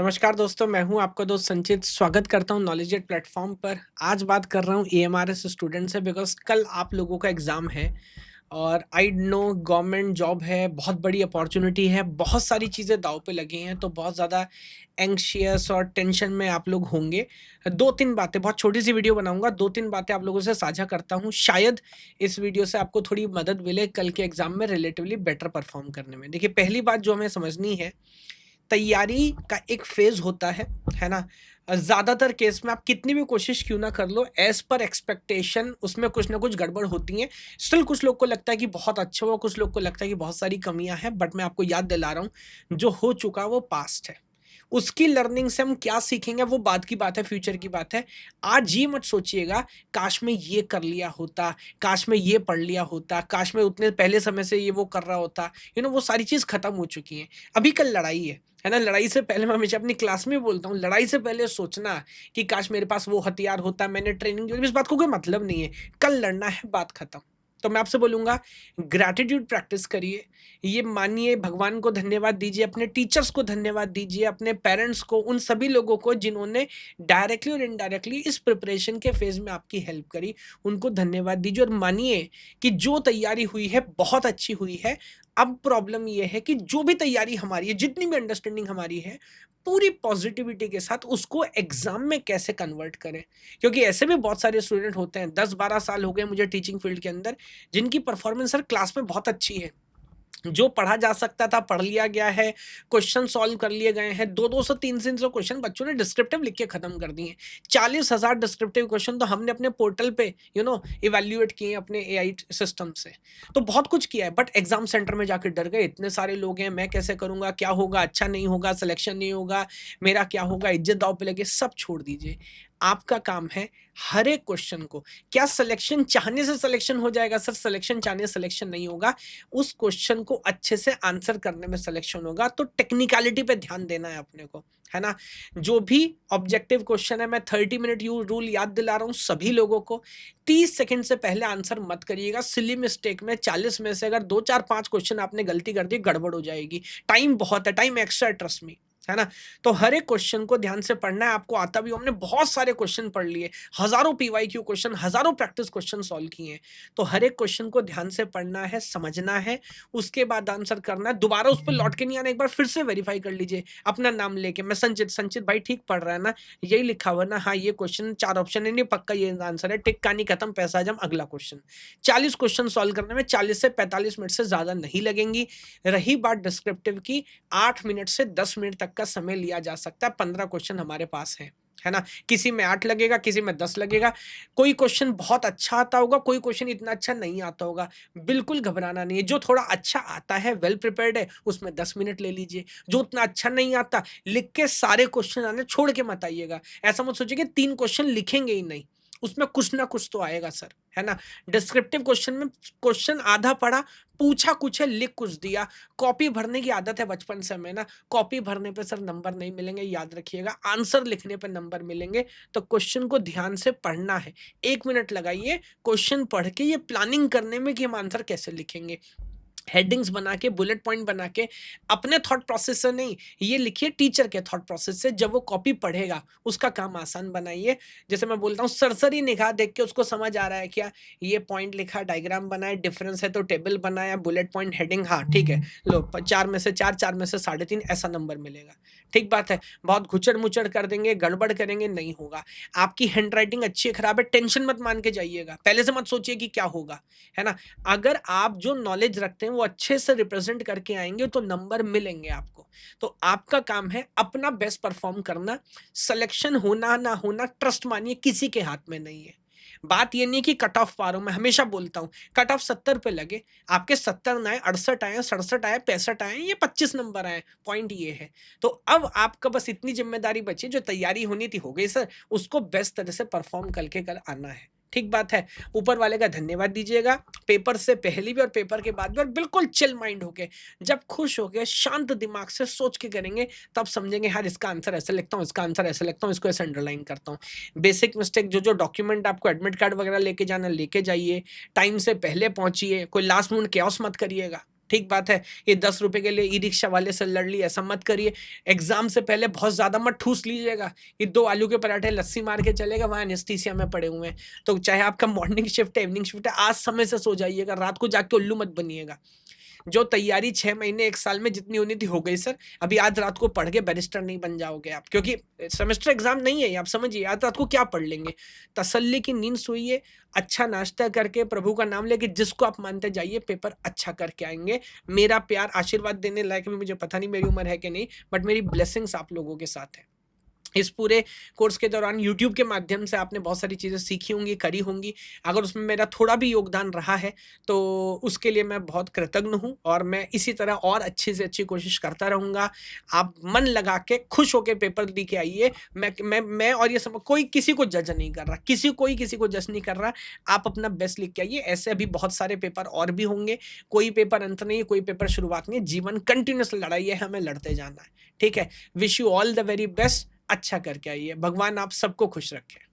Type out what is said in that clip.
नमस्कार दोस्तों, मैं हूँ आपका दोस्त संचित। स्वागत करता हूँ नॉलेजेट प्लेटफॉर्म पर। आज बात कर रहा हूँ एएमआरएस स्टूडेंट से बिकॉज़ कल आप लोगों का एग्ज़ाम है और आई नो गवर्नमेंट जॉब है, बहुत बड़ी अपॉर्च्युनिटी है, बहुत सारी चीज़ें दाँव पे लगी हैं, तो बहुत ज़्यादा एंग्ज़ियस और टेंशन में आप लोग होंगे। 2-3 बातें, बहुत छोटी-सी वीडियो बनाऊँगा, 2-3 बातें आप लोगों से साझा करता हूँ। शायद इस वीडियो से आपको थोड़ी मदद मिले कल के एग्ज़ाम में रिलेटिवली बेटर परफ़ॉर्म करने में। देखिए, पहली बात जो हमें समझनी है, तैयारी का एक फ़ेज़ होता है ना? ज़्यादातर केस में आप कितनी भी कोशिश क्यों ना कर लो, एज़ पर एक्सपेक्टेशन उसमें कुछ ना कुछ गड़बड़ होती हैं। स्टिल कुछ लोग को लगता है कि बहुत अच्छा हुआ, कुछ लोग को लगता है कि बहुत सारी कमियाँ हैं, बट मैं आपको याद दिला रहा हूँ, जो हो चुका वो पास्ट है। उसकी लर्निंग से हम क्या सीखेंगे वो बाद की बात है, फ्यूचर की बात है। आज ये मत सोचिएगा, काश मैं ये कर लिया होता, काश मैं ये पढ़ लिया होता, काश मैं उतने पहले समय से ये वो कर रहा होता। वो सारी चीज़ खत्म हो चुकी हैं। अभी कल लड़ाई है ना? लड़ाई से पहले मैं हमेशा अपनी क्लास में बोलता हूँ, लड़ाई से पहले सोचना कि काश मेरे पास वो हथियार होता, मैंने ट्रेनिंग इस बात को कोई मतलब नहीं है। कल लड़ना है, बात खत्म। तो मैं आपसे बोलूँगा, ग्रैटिट्यूड प्रैक्टिस करिए। ये मानिए, भगवान को धन्यवाद दीजिए, अपने टीचर्स को धन्यवाद दीजिए, अपने पेरेंट्स को, उन सभी लोगों को जिन्होंने डायरेक्टली और इनडायरेक्टली इस प्रिपरेशन के फेज़ में आपकी हेल्प करी, उनको धन्यवाद दीजिए और मानिए कि जो तैयारी हुई है, बहुत अच्छी हुई है। अब प्रॉब्लम ये है कि जो भी तैयारी हमारी है, जितनी भी अंडरस्टैंडिंग हमारी है, पूरी पॉज़िटिविटी के साथ उसको एग्ज़ाम में कैसे कन्वर्ट करें। क्योंकि ऐसे भी बहुत सारे स्टूडेंट होते हैं, 10-12 साल हो गए मुझे टीचिंग फ़ील्ड के अंदर, जिनकी परफ़ॉर्मेंस सर क्लास में बहुत अच्छी है। जो पढ़ा जा सकता था पढ़ लिया गया है, क्वेश्चन सॉल्व कर लिए गए हैं, 2-2 सौ 300 क्वेश्चन बच्चों ने डिस्क्रिप्टिव लिख के खत्म कर दिए हैं। 40,000 डिस्क्रिप्टिव क्वेश्चन तो हमने अपने पोर्टल पे इवैल्यूएट किए हैं अपने एआई सिस्टम से। तो बहुत कुछ किया है, बट एग्ज़ाम सेंटर में जाके डर गए, इतने सारे लोग हैं, मैं कैसे करूँगा, क्या होगा, अच्छा नहीं होगा, सिलेक्शन नहीं होगा, मेरा क्या होगा, इज़्ज़त दाँव पे लगे, सब छोड़ दीजिए। आपका काम है हर एक क्वेश्चन को, क्या सिलेक्शन चाहने से सिलेक्शन हो जाएगा सर? सिलेक्शन चाहने से सिलेक्शन नहीं होगा। उस क्वेश्चन को अच्छे से आंसर करने में सिलेक्शन होगा, तो टेक्निकलिटी पे ध्यान देना है अपने को, है ना? जो भी ऑब्जेक्टिव क्वेश्चन है, मैं 30 मिनट यू रूल याद दिला रहा हूँ सभी लोगों को। 30 सेकंड से पहले आंसर मत करिएगा। सिली मिस्टेक में 40 में से अगर 2 4 5 क्वेश्चन आपने गलती कर दी, गड़बड़ हो जाएगी। टाइम बहुत है, टाइम एक्स्ट्रा है, ट्रस्ट मी, है ना? तो हर एक क्वेश्चन को ध्यान से पढ़ना है, आपको आता भी हो, हमने बहुत सारे क्वेश्चन पढ़ लिए, हज़ारों पीवाईक्यू क्वेश्चन, हज़ारों प्रैक्टिस क्वेश्चन सॉल्व किए हैं। तो हर एक क्वेश्चन को ध्यान से पढ़ना है, समझना है, उसके बाद आंसर करना है। दोबारा उस पे लौट के नहीं आना, एक बार फिर से वेरीफाई कर लीजिए अपना नाम लेके, मैं संचित, संचित भाई ठीक पढ़ रहा है ना? यही लिखा हुआ है ना? हाँ, ये क्वेश्चन 4 ऑप्शन है, नहीं पक्का ये आंसर है, टिक कहानी खत्म, पैसा हजम, अगला क्वेश्चन। 40 क्वेश्चन सॉल्व करने में 40 से 45 मिनट से ज़्यादा नहीं लगेंगी। रही बात डिस्क्रिप्टिव की, 8 मिनट से 10 मिनट तक का समय लिया जा सकता है, 15 क्वेश्चन हमारे पास हैं, है ना? किसी में 8 लगेगा, किसी में 10 लगेगा। कोई क्वेश्चन बहुत अच्छा आता होगा, कोई क्वेश्चन इतना अच्छा नहीं आता होगा। बिल्कुल घबराना नहीं है, जो थोड़ा अच्छा आता है, वेल प्रिपेयर्ड है, उसमें 10 मिनट ले लीजिए। जो उतना अच्छा नहीं आता, लिख के सारे क्वेश्चन आने छोड़ के मत आइएगा। ऐसा मत सोचिए कि 3 क्वेश्चन लिखेंगे ही नहीं, उसमें कुछ ना कुछ तो आएगा सर, है ना? डिस्क्रिप्टिव क्वेश्चन में क्वेश्चन आधा पढ़ा, पूछा कुछ है, लिख कुछ दिया। कॉपी भरने की आदत है बचपन से हमें ना, कॉपी भरने पे सर नंबर नहीं मिलेंगे, याद रखिएगा। आंसर लिखने पे नंबर मिलेंगे, तो क्वेश्चन को ध्यान से पढ़ना है। 1 मिनट लगाइए क्वेश्चन पढ़ के ये प्लानिंग करने में कि हम आंसर कैसे लिखेंगे। हेडिंग्स बना के, बुलेट पॉइंट बना के, अपने थॉट प्रोसेस से नहीं, ये लिखिए टीचर के थॉट प्रोसेस से, जब वो कॉपी पढ़ेगा, उसका काम आसान बनाइए। जैसे मैं बोलता हूँ, सरसरी निगाह देख के उसको समझ आ रहा है क्या? ये पॉइंट लिखा, डायग्राम बनाए, डिफरेंस है तो टेबल बनाया, बुलेट पॉइंट, हेडिंग, हाँ, ठीक है। लो 4 में से 4, 4 में से 3.5 ऐसा नंबर मिलेगा। ठीक बात है। बहुत घुचड़-मुचड़ कर देंगे, गड़बड़ करेंगे, नहीं होगा। आपकी हैंडराइटिंग अच्छी है, खराब है, टेंशन मत मान के जाइएगा। पहले से मत सोचिए कि क्या होगा, है ना? अगर आप जो नॉलेज रखते हैं वो अच्छे से रिप्रेजेंट करके आएँगे तो नंबर मिलेंगे आपको। तो आपका काम है अपना बेस्ट परफ़ॉर्म करना। सिलेक्शन होना ना होना, ट्रस्ट मानिए किसी के हाथ में नहीं है। बात ये नहीं है कि कट ऑफ पा रहा हूँ, मैं हमेशा बोलता हूँ कट ऑफ 70 पे लगे, आपके 70 ना आए, 68 आए, 67 आए, 65 आए, ये 25 नंबर आए, पॉइंट ये है। तो अब आपका बस इतनी ज़िम्मेदारी बची, जो तैयारी होनी थी हो गई सर, उसको बेस्ट तरह से परफ़ॉर्म करके कल आना है। ठीक बात है। ऊपर वाले का धन्यवाद दीजिएगा, पेपर से पहले भी और पेपर के बाद भी, और बिल्कुल चिल माइंड होके, जब खुश होके, शांत दिमाग से सोच के करेंगे, तब समझेंगे यार इसका आंसर ऐसे लिखता हूँ, इसका आंसर ऐसे लिखता हूँ, इसको ऐसे अंडरलाइन करता हूँ। बेसिक मिस्टेक, जो-जो डॉक्यूमेंट आपको एडमिट कार्ड वगैरह लेके जाना, लेके जाइए, टाइम से पहले पहुँचिए, कोई लास्ट मिनट chaos मत करिएगा। ठीक बात है, ये 10 रुपए के लिए ई-रिक्शा वाले से लड़ ली, ऐसा मत करिए। एग्ज़ाम से पहले बहुत ज़्यादा मत ठूस लीजिएगा। ये 2 आलू के पराठे लस्सी मार के चलेगा, वहाँ एनेस्थीसिया में पड़े हुए हैं। तो चाहे आपका मॉर्निंग शिफ्ट है, इवनिंग शिफ्ट है, आज समय से सो जाइएगा, रात को जाग के उल्लू मत बनिएगा। जो तैयारी 6 महीने 1 साल में जितनी होनी थी हो गई सर। अभी आज रात को पढ़ के बैरिस्टर नहीं बन जाओगे आप, क्योंकि सेमेस्टर एग्ज़ाम नहीं है ये, आप समझिए। आज रात को क्या पढ़ लेंगे? तसल्ली की नींद सोइए, अच्छा नाश्ता करके प्रभु का नाम लेके जिसको आप मानते जाइए, पेपर अच्छा करके आएँगे। मेरा प्यार आशीर्वाद देने लायक भी मुझे पता नहीं मेरी उम्र है कि नहीं, बट मेरी ब्लेसिंग्स आप लोगों के साथ है। इस पूरे कोर्स के दौरान यूट्यूब के माध्यम से आपने बहुत सारी चीज़ें सीखी होंगी, करी होंगी। अगर उसमें मेरा थोड़ा भी योगदान रहा है, तो उसके लिए मैं बहुत कृतज्ञ हूँ और मैं इसी तरह और अच्छी से अच्छी कोशिश करता रहूँगा। आप मन लगा के, खुश होके पेपर दे के आइए। मैं और ये सब कोई किसी को जज नहीं कर रहा, कोई किसी को जज नहीं कर रहा। आप अपना बेस्ट लिख के आइए। ऐसे अभी बहुत सारे पेपर और भी होंगे। कोई पेपर अंत नहीं है, कोई पेपर शुरुआत नहीं है। जीवन कंटीन्यूअस लड़ाई है, हमें लड़ते जाना है। ठीक है? Wish you all the very best. अच्छा करके आइए। भगवान आप सबको खुश रखे।